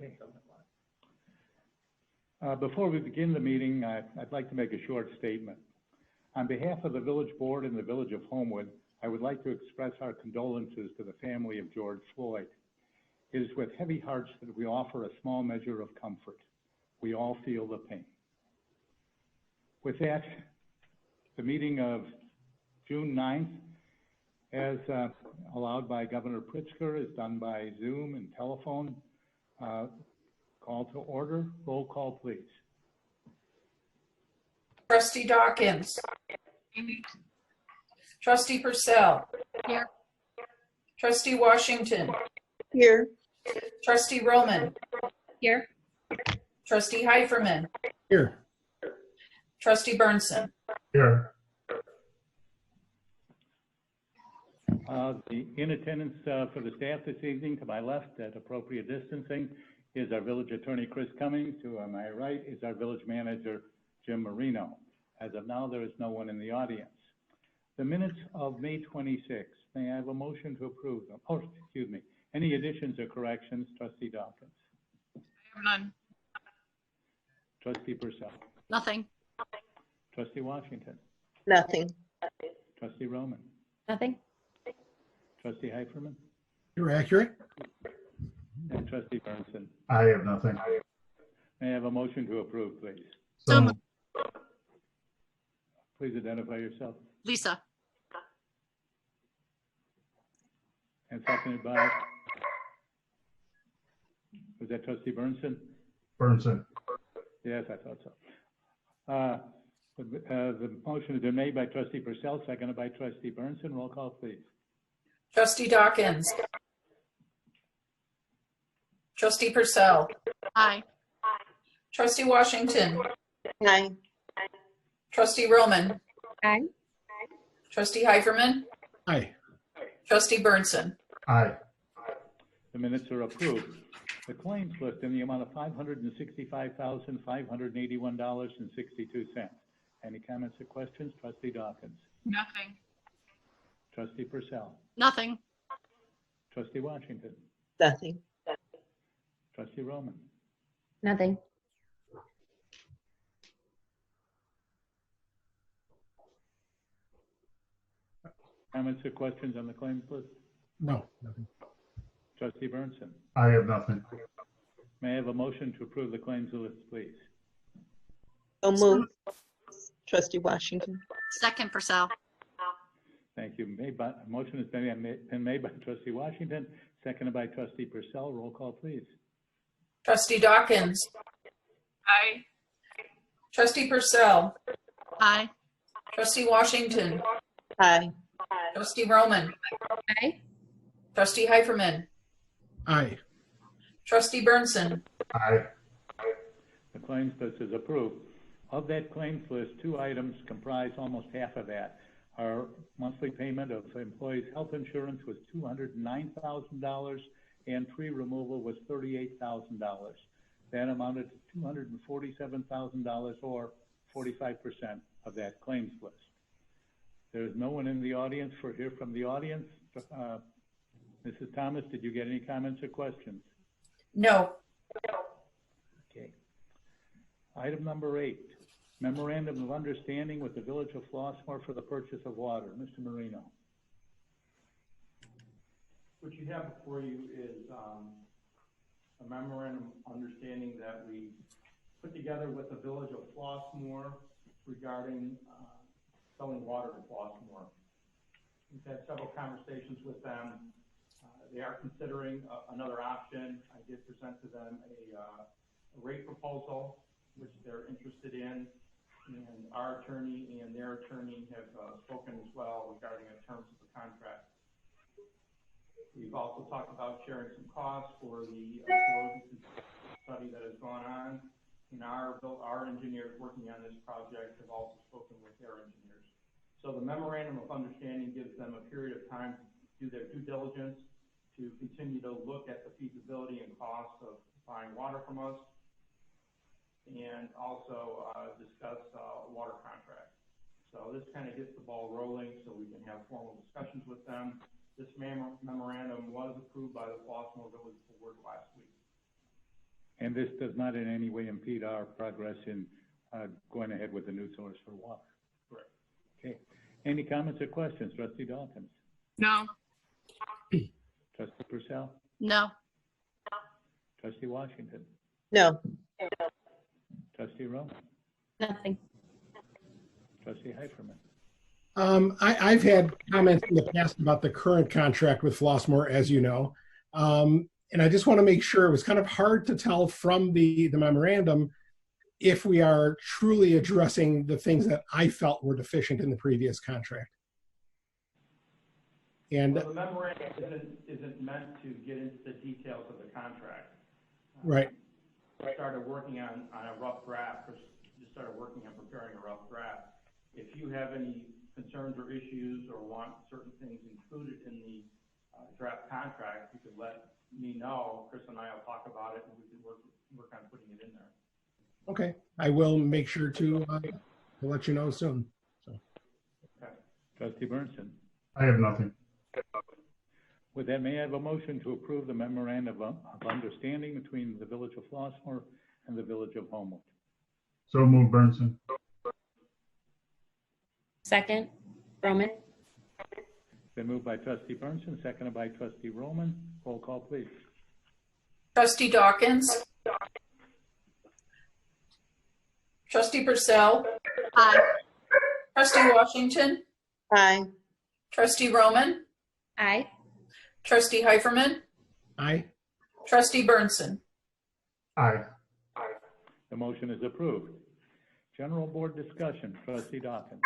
Okay. Before we begin the meeting, I'd like to make a short statement. On behalf of the Village Board and the Village of Homewood, I would like to express our condolences to the family of George Floyd. It is with heavy hearts that we offer a small measure of comfort. We all feel the pain. With that, the meeting of June 9th, as allowed by Governor Pritzker, is done by Zoom and telephone. Call to order. Roll call, please. Trustee Dawkins. Trustee Purcell. Here. Trustee Washington. Here. Trustee Roman. Here. Trustee Heiferman. Here. Trustee Burnson. Here. In attendance for the staff this evening, to my left at appropriate distancing, is our village attorney, Chris Cummings. To my right is our village manager, Jim Marino. As of now, there is no one in the audience. The minutes of May 26th, may I have a motion to approve them? Oh, excuse me. Any additions or corrections, Trustee Dawkins? I have none. Trustee Purcell? Nothing. Trustee Washington? Nothing. Trustee Roman? Nothing. Trustee Heiferman? You're accurate. And Trustee Burnson? I have nothing. May I have a motion to approve, please? So moved. Please identify yourself. Lisa. And seconded by, was that Trustee Burnson? Burnson. Yes, I thought so. The motion has been made by Trustee Purcell, seconded by Trustee Burnson. Roll call, please. Trustee Dawkins. Trustee Purcell. Aye. Trustee Washington. Aye. Trustee Roman. Aye. Trustee Heiferman. Aye. Trustee Burnson. Aye. The minutes are approved. The claims list in the amount of $565,581.62. Any comments or questions? Trustee Dawkins. Nothing. Trustee Purcell. Nothing. Trustee Washington. Nothing. Trustee Roman. Nothing. Comments or questions on the claims list? No, nothing. Trustee Burnson. I have nothing. May I have a motion to approve the claims list, please? So moved. Trustee Washington. Second, Purcell. Thank you. Motion has been made by Trustee Washington, seconded by Trustee Purcell. Roll call, please. Trustee Dawkins. Aye. Trustee Purcell. Aye. Trustee Washington. Aye. Trustee Roman. Aye. Trustee Heiferman. Aye. Trustee Burnson. Aye. The claims list is approved. Of that claims list, 2 items comprise almost half of that. Our monthly payment of employees' health insurance was $209,000, and tree removal was $38,000. That amounted to $247,000, or 45% of that claims list. There is no one in the audience for hear from the audience. Mrs. Thomas, did you get any comments or questions? No. Okay. Item number 8, memorandum of understanding with the Village of Flossmoor for the purchase of water. Mr. Marino. What you have before you is a memorandum of understanding that we put together with the Village of Flossmoor regarding selling water to Flossmoor. We've had several conversations with them. They are considering another option. I did present to them a rate proposal, which they're interested in, and our attorney and their attorney have spoken as well regarding the terms of the contract. We've also talked about sharing some costs for the corrosion study that has gone on, and our engineers working on this project have also spoken with their engineers. So the memorandum of understanding gives them a period of time to do their due diligence, to continue to look at the feasibility and costs of buying water from us, and also discuss water contracts. So this kind of gets the ball rolling so we can have formal discussions with them. This memorandum was approved by the Flossmoor Village Board last week. and this does not in any way impede our progress in going ahead with the new source for water. Correct. Okay. Any comments or questions? Trustee Dawkins? No. Trustee Purcell? No. Trustee Washington? No. Trustee Roman? Nothing. Trustee Heiferman? I've had comments in the past about the current contract with Flossmoor, as you know. And I just want to make sure, it was kind of hard to tell from the memorandum if we are truly addressing the things that I felt were deficient in the previous contract. And Well, the memorandum isn't meant to get into the details of the contract. right. I started working on a rough draft, or just started working on preparing a rough draft. If you have any concerns or issues or want certain things included in the draft contract, you could let me know. Chris and I will talk about it, and we can work on putting it in there. Okay, I will make sure to let you know soon. So. Okay. Trustee Burnson? I have nothing. With that, may I have a motion to approve the memorandum of understanding between the Village of Flossmoor and the Village of Homewood? So move, Burnson. Second, Roman. Been moved by Trustee Burnson, seconded by Trustee Roman. Roll call, please. Trustee Dawkins? Trustee Purcell? Aye. Trustee Washington? Aye. Trustee Roman? Aye. Trustee Heiferman? Aye. Trustee Burnson? Aye. The motion is approved. General Board discussion. Trustee Dawkins?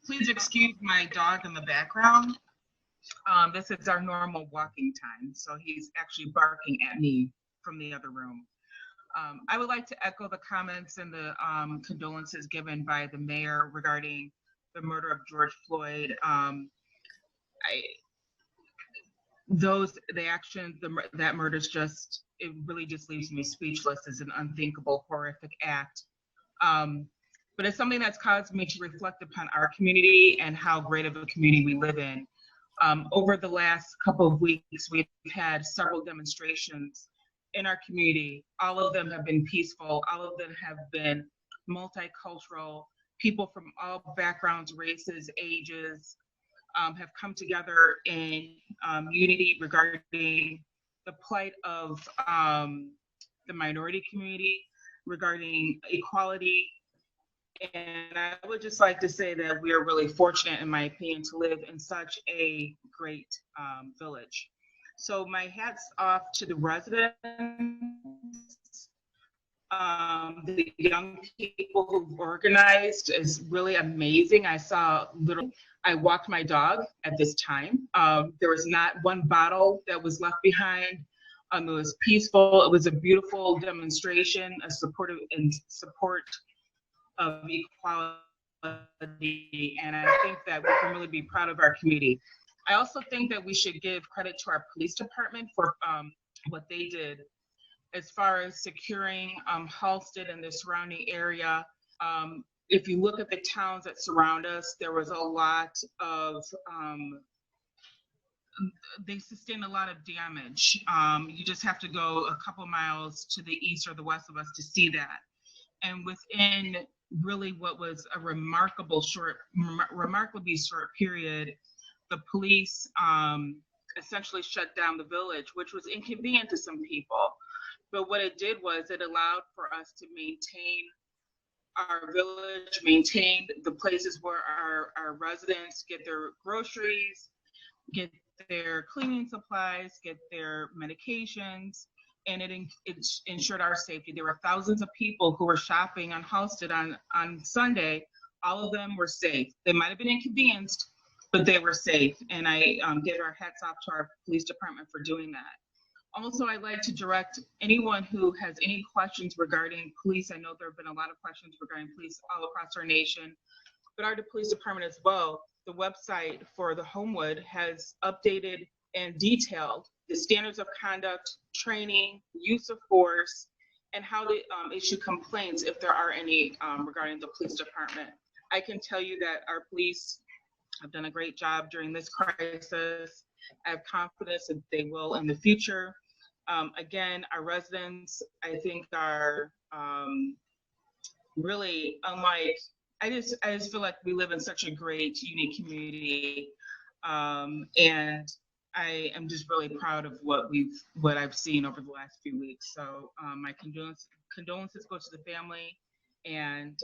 Please excuse my dog in the background. This is our normal walking time, so he's actually barking at me from the other room. I would like to echo the comments and the condolences given by the mayor regarding the murder of George Floyd. That murder is just, it really just leaves me speechless. It's an unthinkable, horrific act. But it's something that's caused me to reflect upon our community and how great of a community we live in. Over the last couple of weeks, we've had several demonstrations in our community. All of them have been peaceful. All of them have been multicultural. People from all backgrounds, races, ages have come together in unity regarding the plight of the minority community, regarding equality. And I would just like to say that we are really fortunate, in my opinion, to live in such a great village. So my hat's off to the residents, the young people who've organized is really amazing. I walked my dog at this time. There was not one bottle that was left behind. It was peaceful. It was a beautiful demonstration, a support of equality, and I think that we can really be proud of our community. I also think that we should give credit to our police department for what they did as far as securing Halsted and the surrounding area. If you look at the towns that surround us, there was a lot of, they sustained a lot of damage. You just have to go a couple miles to the east or the west of us to see that. And within really what was a remarkably short period, the police essentially shut down the village, which was inconvenient to some people. But what it did was it allowed for us to maintain our village, maintain the places where our residents get their groceries, get their cleaning supplies, get their medications, and it ensured our safety. There were thousands of people who were shopping on Halsted on Sunday. All of them were safe. They might have been inconvenienced, but they were safe. And I give our hats off to our police department for doing that. Also, I'd like to direct anyone who has any questions regarding police. I know there have been a lot of questions regarding police all across our nation, but our police department as well. The website for the Homewood has updated and detailed the standards of conduct, training, use of force, and how to issue complaints if there are any regarding the police department. I can tell you that our police have done a great job during this crisis. I have confidence that they will in the future. Again, our residents, I think, are really unlike, I just feel like we live in such a great, unique community. And I am just really proud of what I've seen over the last few weeks. So my condolences go to the family, and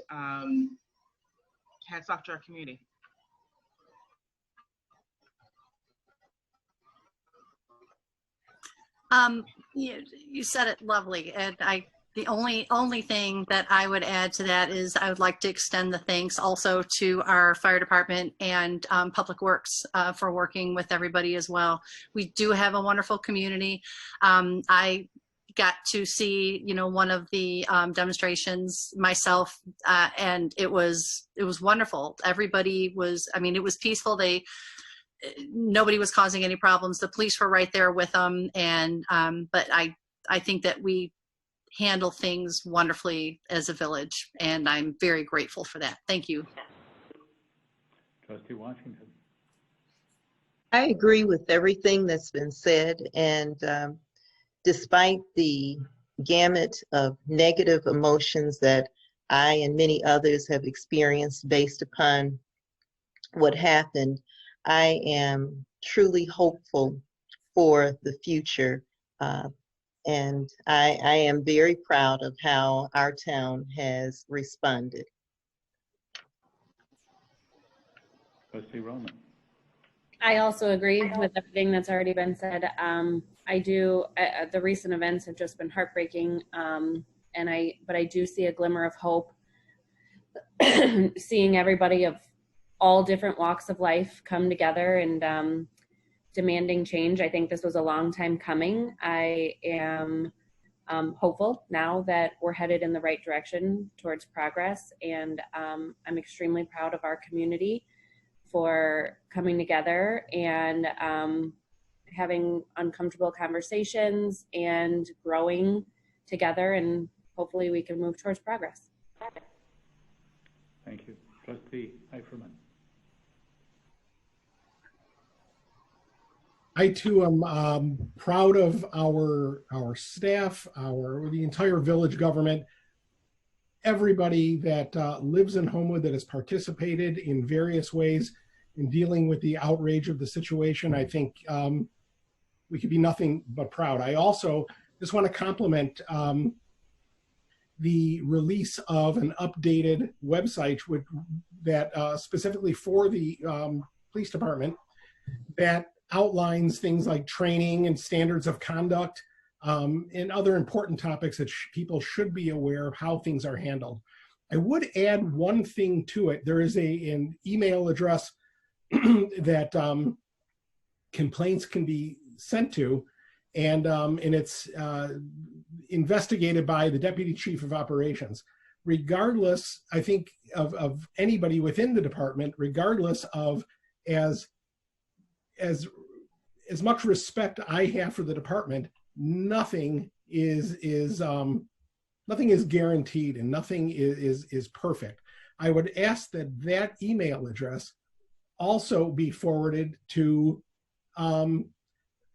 hats off to our community. You said it lovely, and the only thing that I would add to that is I would like to extend the thanks also to our fire department and Public Works for working with everybody as well. We do have a wonderful community. I got to see, one of the demonstrations myself, and it was wonderful. Everybody was, it was peaceful. Nobody was causing any problems. The police were right there with them, and but I think that we handle things wonderfully as a village, and I'm very grateful for that. Thank you. Trustee Washington. I agree with everything that's been said, and despite the gamut of negative emotions that I and many others have experienced based upon what happened, I am truly hopeful for the future. And I am very proud of how our town has responded. Trustee Roman. I also agree with everything that's already been said. The recent events have just been heartbreaking, but I do see a glimmer of hope. Seeing everybody of all different walks of life come together and demanding change. I think this was a long time coming. I am hopeful now that we're headed in the right direction towards progress, and I'm extremely proud of our community for coming together and having uncomfortable conversations and growing together, and hopefully we can move towards progress. Thank you. Trustee Heiferman. I too am proud of our staff, the entire village government, everybody that lives in Homewood that has participated in various ways in dealing with the outrage of the situation. I think we could be nothing but proud. I also just want to compliment the release of an updated website that specifically for the police department that outlines things like training and standards of conduct and other important topics that people should be aware of how things are handled. I would add one thing to it. There is an email address that complaints can be sent to, and it's investigated by the Deputy Chief of Operations. Regardless, I think, of anybody within the department, regardless of as much respect I have for the department, nothing is guaranteed and nothing is perfect. I would ask that email address also be forwarded to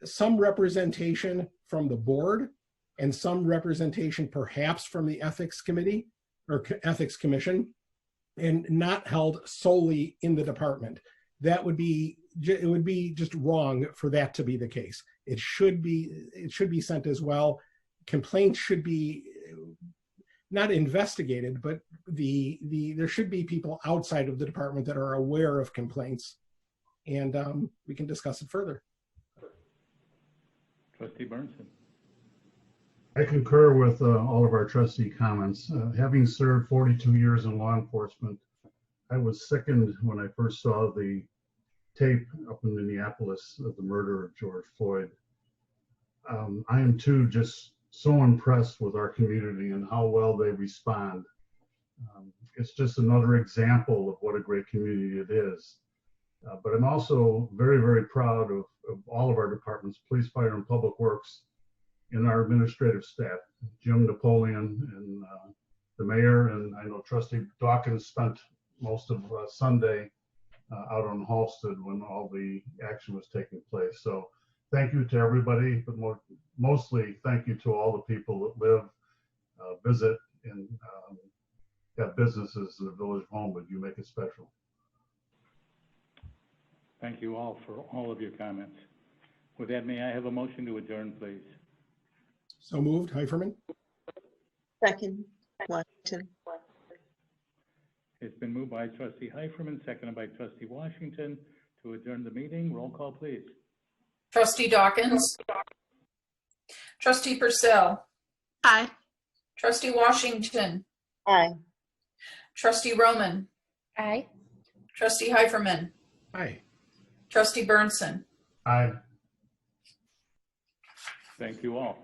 some representation from the board and some representation perhaps from the ethics committee or ethics commission, and not held solely in the department. It would be just wrong for that to be the case. It should be sent as well. Complaints should be not investigated, but there should be people outside of the department that are aware of complaints, and we can discuss it further. Trustee Burnson. I concur with all of our trustee comments. Having served 42 years in law enforcement, I was sickened when I first saw the tape up in Minneapolis of the murder of George Floyd. I am too just so impressed with our community and how well they respond. It's just another example of what a great community it is. But I'm also very, very proud of all of our departments, police, fire, and public works, and our administrative staff, Jim Napoleon and the mayor, and I know Trustee Dawkins spent most of Sunday out on Halsted when all the action was taking place. So thank you to everybody, but mostly thank you to all the people that live, visit, and have businesses in the Village of Homewood. You make it special. Thank you all for all of your comments. With that, may I have a motion to adjourn, please? So moved, Heiferman? Second, Washington. It's been moved by trustee Heiferman, seconded by trustee Washington to adjourn the meeting. Roll call, please. Trustee Dawkins. Trustee Purcell. Aye. Trustee Washington. Aye. Trustee Roman. Aye. Trustee Heiferman. Aye. Trustee Burnson. Aye. Thank you all.